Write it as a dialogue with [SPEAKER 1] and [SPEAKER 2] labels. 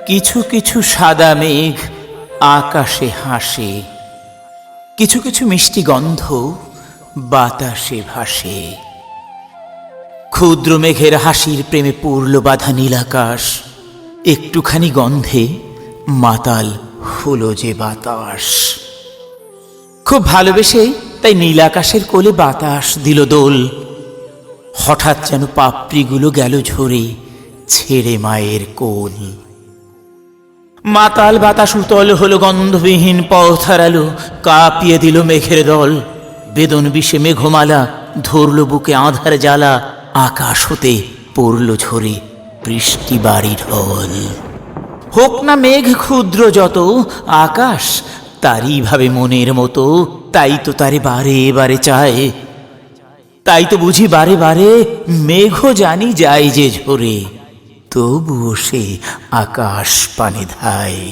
[SPEAKER 1] কিছু কিছু সাদা মেঘ আকাশে হাসে, কিছু কিছু মিষ্টি গন্ধ বাতাসে ভাসে। ক্ষুদ্র মেঘের হাসির প্রেমে পূর্ল বাঁধা নীলাকাশ, একটুখানি গন্ধে মাতাল হলো যে বাতাস। খুব ভালোবেসে তাই নীলাকাশের কোলে বাতাস দিল দোল। হঠাৎ যেন পাপড়িগুলো গেল ঝরে ছেড়ে মায়ের কোল। মাতাল বাতাস উতল হলো গন্ধবিহীন পথ হারালো, কাঁপিয়ে দিল মেঘের দল। বেদন বিষে মেঘমালা ধরল বুকে আঁধার জ্বালা, আকাশ হতে পড়ল ঝরে বৃষ্টি বাড়ি ঢল। হোক না মেঘ ক্ষুদ্র যত, আকাশ তারই ভাবে মনের মতো, তাই তো তারে বারে বারে চায়। তাই তো বুঝি বারে বারে মেঘও জানি যায় যে ঝরে, তবুও সে আকাশ পানে ধায়।